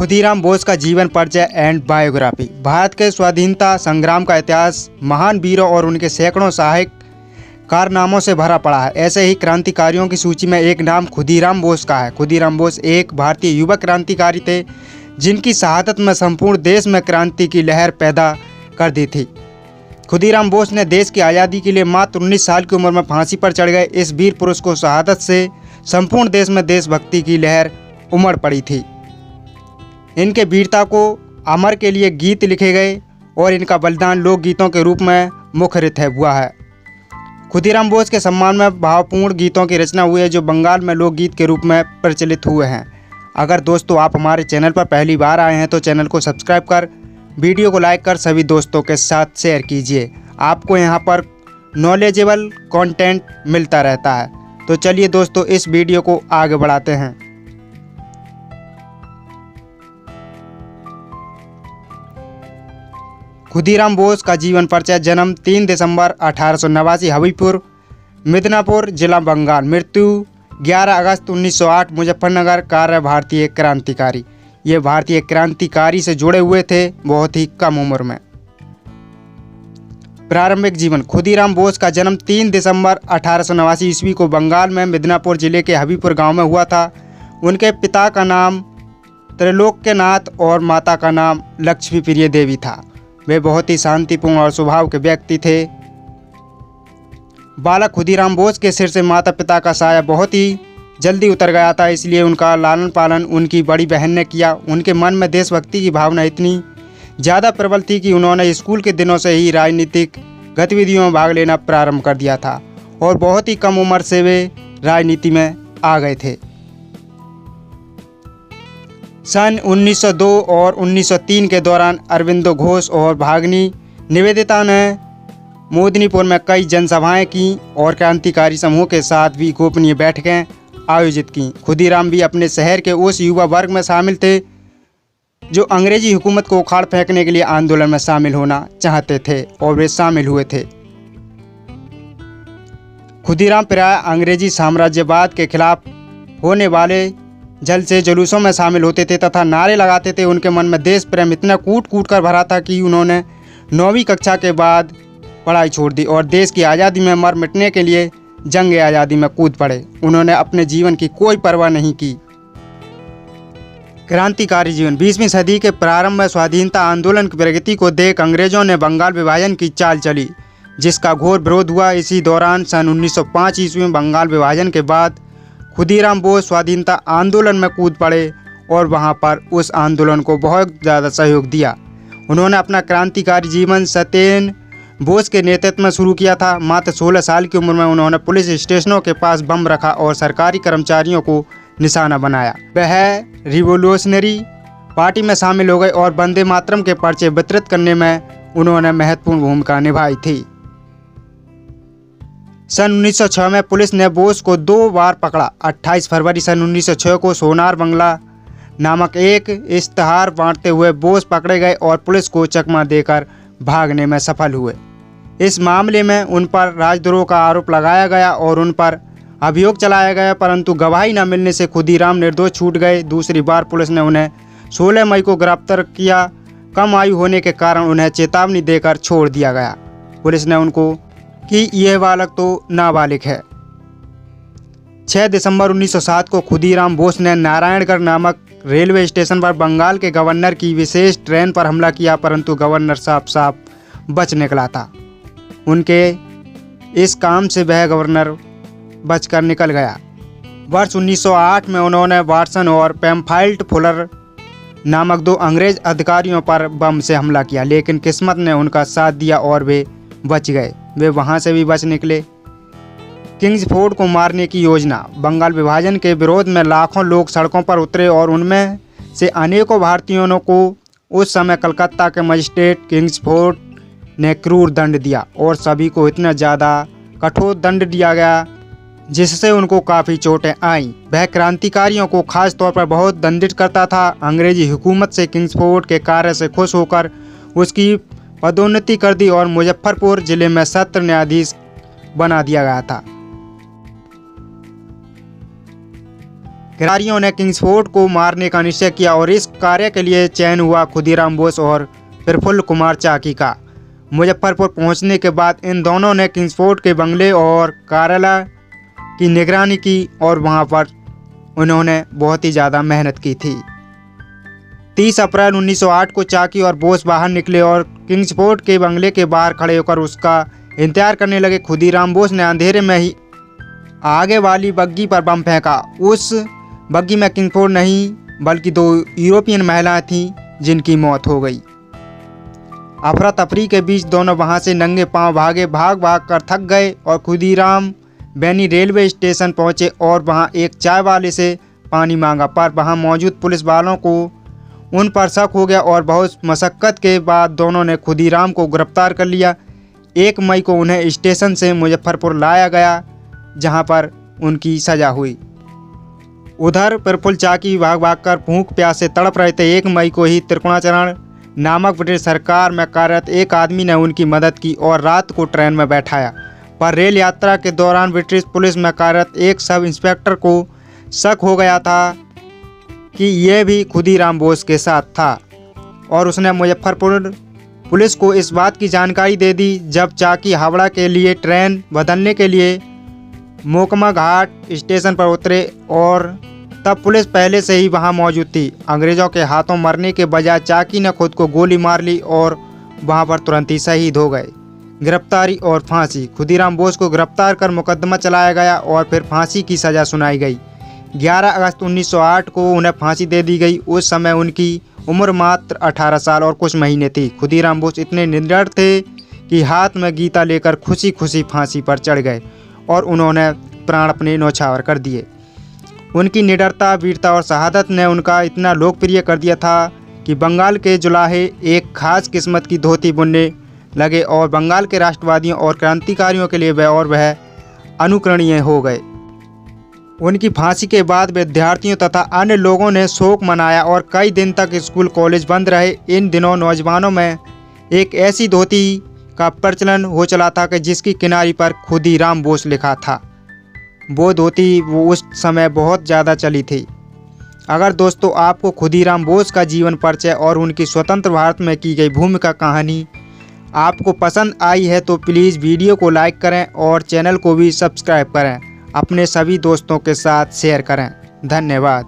खुदीराम बोस का जीवन परिचय एंड बायोग्राफी। भारत के स्वाधीनता संग्राम का इतिहास महान वीरों और उनके सैकड़ों सहायक कारनामों से भरा पड़ा है। ऐसे ही क्रांतिकारियों की सूची में एक नाम खुदीराम बोस का है। खुदीराम बोस एक भारतीय युवा क्रांतिकारी थे जिनकी शहादत में संपूर्ण देश में क्रांति की लहर पैदा कर दी थी। खुदीराम बोस ने देश की आज़ादी के लिए मात्र 19 साल की उम्र में फांसी पर चढ़ गए। इस वीर पुरुष को शहादत से संपूर्ण देश में देशभक्ति की लहर उमड़ पड़ी थी। इनके वीरता को अमर के लिए गीत लिखे गए और इनका बलिदान लोकगीतों के रूप में मुखरित हुआ है। खुदीराम बोस के सम्मान में भावपूर्ण गीतों की रचना हुई है जो बंगाल में लोकगीत के रूप में प्रचलित हुए हैं। अगर दोस्तों आप हमारे चैनल पर पहली बार आए हैं तो चैनल को सब्सक्राइब कर वीडियो को लाइक कर सभी दोस्तों के साथ शेयर कीजिए। आपको यहाँ पर नॉलेजेबल कंटेंट मिलता रहता है। तो चलिए दोस्तों इस वीडियो को आगे बढ़ाते हैं। खुदीराम बोस का जीवन परिचय। जन्म 3 दिसंबर 1889 हबीबपुर मिदनापुर जिला बंगाल। मृत्यु 11 अगस्त 1908 मुजफ्फरनगर। कार्य भारतीय क्रांतिकारी। ये भारतीय क्रांतिकारी से जुड़े हुए थे बहुत ही कम उम्र में। प्रारंभिक जीवन। खुदीराम बोस का जन्म 3 दिसंबर 1889 ईस्वी को बंगाल में मिदनापुर जिले के हबीबपुर गांव में हुआ था। उनके पिता का नाम त्रैलोक्यनाथ और माता का नाम लक्ष्मी प्रिय देवी था। वे बहुत ही शांतिपूर्ण और स्वभाव के व्यक्ति थे। बालक खुदीराम बोस के सिर से माता पिता का साया बहुत ही जल्दी उतर गया था, इसलिए उनका लालन पालन उनकी बड़ी बहन ने किया। उनके मन में देशभक्ति की भावना इतनी ज़्यादा प्रबल थी कि उन्होंने स्कूल के दिनों से ही राजनीतिक गतिविधियों में भाग लेना प्रारंभ कर दिया था और बहुत ही कम उम्र से वे राजनीति में आ गए थे। सन 1902 और 1903 के दौरान अरविंदो घोष और भागनी निवेदिता ने मोदनीपुर में कई जनसभाएं की और क्रांतिकारी समूह के साथ भी गोपनीय बैठकें आयोजित की। खुदीराम भी अपने शहर के उस युवा वर्ग में शामिल थे जो अंग्रेजी हुकूमत को उखाड़ फेंकने के लिए आंदोलन में शामिल होना चाहते थे और वे शामिल हुए थे। खुदीराम प्राय अंग्रेजी साम्राज्यवाद के खिलाफ होने वाले जल से जुलूसों में शामिल होते थे तथा नारे लगाते थे। उनके मन में देश प्रेम इतना कूट कूट कर भरा था कि उन्होंने 9वीं कक्षा के बाद पढ़ाई छोड़ दी और देश की आज़ादी में मर मिटने के लिए जंग आज़ादी में कूद पड़े। उन्होंने अपने जीवन की कोई परवाह नहीं की। क्रांतिकारी जीवन। 20वीं सदी के प्रारंभ में स्वाधीनता आंदोलन की प्रगति को देख अंग्रेजों ने बंगाल विभाजन की चाल चली जिसका घोर विरोध हुआ। इसी दौरान सन 1905 ईस्वी में बंगाल विभाजन के बाद खुदीराम बोस स्वाधीनता आंदोलन में कूद पड़े और वहां पर उस आंदोलन को बहुत ज़्यादा सहयोग दिया। उन्होंने अपना क्रांतिकारी जीवन सत्येन बोस के नेतृत्व में शुरू किया था। मात्र 16 साल की उम्र में उन्होंने पुलिस स्टेशनों के पास बम रखा और सरकारी कर्मचारियों को निशाना बनाया। वह रिवोल्यूशनरी पार्टी में शामिल हो गए और वंदे मातरम के पर्चे वितरित करने में उन्होंने महत्वपूर्ण भूमिका निभाई थी। सन 1906 में पुलिस ने बोस को 2 बार पकड़ा। 28 फरवरी सन 1906 को सोनार बंगला नामक एक इश्तहार बांटते हुए बोस पकड़े गए और पुलिस को चकमा देकर भागने में सफल हुए। इस मामले में उन पर राजद्रोह का आरोप लगाया गया और उन पर अभियोग चलाया गया, परंतु गवाही न मिलने से खुदीराम निर्दोष छूट गए। दूसरी बार पुलिस ने उन्हें 16 मई को गिरफ्तार किया। कम आयु होने के कारण उन्हें चेतावनी देकर छोड़ दिया गया। पुलिस ने उनको कि यह बालक तो नाबालिग है। 6 दिसंबर 1907 को खुदीराम बोस ने नारायणगढ़ नामक रेलवे स्टेशन पर बंगाल के गवर्नर की विशेष ट्रेन पर हमला किया, परंतु गवर्नर साफ बच निकला था। उनके इस काम से वह गवर्नर बचकर निकल गया। वर्ष 1908 में उन्होंने वाटसन और पैम्फाइल्ट फुलर नामक 2 अंग्रेज अधिकारियों पर बम से हमला किया, लेकिन किस्मत ने उनका साथ दिया और वे बच गए। वे वहां से भी बच निकले। किंग्सफोर्ड को मारने की योजना। बंगाल विभाजन के विरोध में लाखों लोग सड़कों पर उतरे और उनमें से अनेकों भारतीयों को उस समय कलकत्ता के मजिस्ट्रेट किंग्सफोर्ड ने क्रूर दंड दिया और सभी को इतना ज़्यादा कठोर दंड दिया गया जिससे उनको काफ़ी चोटें आईं। वह क्रांतिकारियों को खास तौर पर बहुत दंडित करता था। अंग्रेजी हुकूमत से किंग्सफोर्ड के कार्य से खुश होकर उसकी पदोन्नति कर दी और मुजफ्फरपुर जिले में सत्र न्यायाधीश बना दिया गया था। गिरफ्तारियों ने किंग्सफोर्ड को मारने का निश्चय किया और इस कार्य के लिए चयन हुआ खुदीराम बोस और प्रफुल्ल कुमार चाकी का। मुजफ्फरपुर पहुंचने के बाद इन दोनों ने किंग्सफोर्ड के बंगले और कार्यालय की निगरानी की और वहां पर उन्होंने बहुत ही ज़्यादा मेहनत की थी। 30 अप्रैल 1908 को चाकी और बोस बाहर निकले और किंग्सफोर्ड के बंगले के बाहर खड़े होकर उसका इंतजार करने लगे। खुदीराम बोस ने अंधेरे में ही आगे वाली बग्गी पर बम फेंका। उस बग्गी में किंग्सफोर्ड नहीं बल्कि 2 यूरोपियन महिलाएं थीं जिनकी मौत हो गई। अफरा तफरी के बीच दोनों वहां से नंगे पांव भागे। भाग कर थक गए और खुदीराम बैनी रेलवे स्टेशन पहुंचे और वहां एक चाय वाले से पानी मांगा, पर वहां मौजूद पुलिस वालों को उन पर शक हो गया और बहुत मशक्क़त के बाद दोनों ने खुदीराम को गिरफ्तार कर लिया। 1 मई को उन्हें स्टेशन से मुजफ्फरपुर लाया गया जहां पर उनकी सज़ा हुई। उधर प्रफुल्ल चाकी भाग कर भूख प्यास से तड़प रहे थे। 1 मई को ही त्रिकोणाचरण नामक ब्रिटिश सरकार में कार्यरत एक आदमी ने उनकी मदद की और रात को ट्रेन में बैठाया, पर रेल यात्रा के दौरान ब्रिटिश पुलिस में कार्यरत एक सब इंस्पेक्टर को शक हो गया था कि यह भी खुदीराम बोस के साथ था और उसने मुजफ्फरपुर पुलिस को इस बात की जानकारी दे दी। जब चाकी हावड़ा के लिए ट्रेन बदलने के लिए मोकमा घाट स्टेशन पर उतरे और तब पुलिस पहले से ही वहां मौजूद थी। अंग्रेज़ों के हाथों मरने के बजाय चाकी ने खुद को गोली मार ली और वहां पर तुरंत ही शहीद हो गए। गिरफ्तारी और फांसी। खुदीराम बोस को गिरफ्तार कर मुकदमा चलाया गया और फिर फांसी की सज़ा सुनाई गई। 11 अगस्त 1908 को उन्हें फांसी दे दी गई। उस समय उनकी उम्र मात्र 18 साल और कुछ महीने थी। खुदीराम बोस इतने निडर थे कि हाथ में गीता लेकर खुशी खुशी फांसी पर चढ़ गए और उन्होंने प्राण अपने न्यौछावर कर दिए। उनकी निडरता, वीरता और शहादत ने उनका इतना लोकप्रिय कर दिया था कि बंगाल के जुलाहे एक खास किस्मत की धोती बुनने लगे और बंगाल के राष्ट्रवादियों और क्रांतिकारियों के लिए वह अनुकरणीय हो गए। उनकी फांसी के बाद विद्यार्थियों तथा अन्य लोगों ने शोक मनाया और कई दिन तक स्कूल कॉलेज बंद रहे। इन दिनों नौजवानों में एक ऐसी धोती का प्रचलन हो चला था कि जिसकी किनारी पर खुदीराम बोस लिखा था। वो धोती उस समय बहुत ज़्यादा चली थी। अगर दोस्तों आपको खुदीराम बोस का जीवन परिचय और उनकी स्वतंत्र भारत में की गई भूमिका कहानी आपको पसंद आई है तो प्लीज़ वीडियो को लाइक करें और चैनल को भी सब्सक्राइब करें। अपने सभी दोस्तों के साथ शेयर करें। धन्यवाद।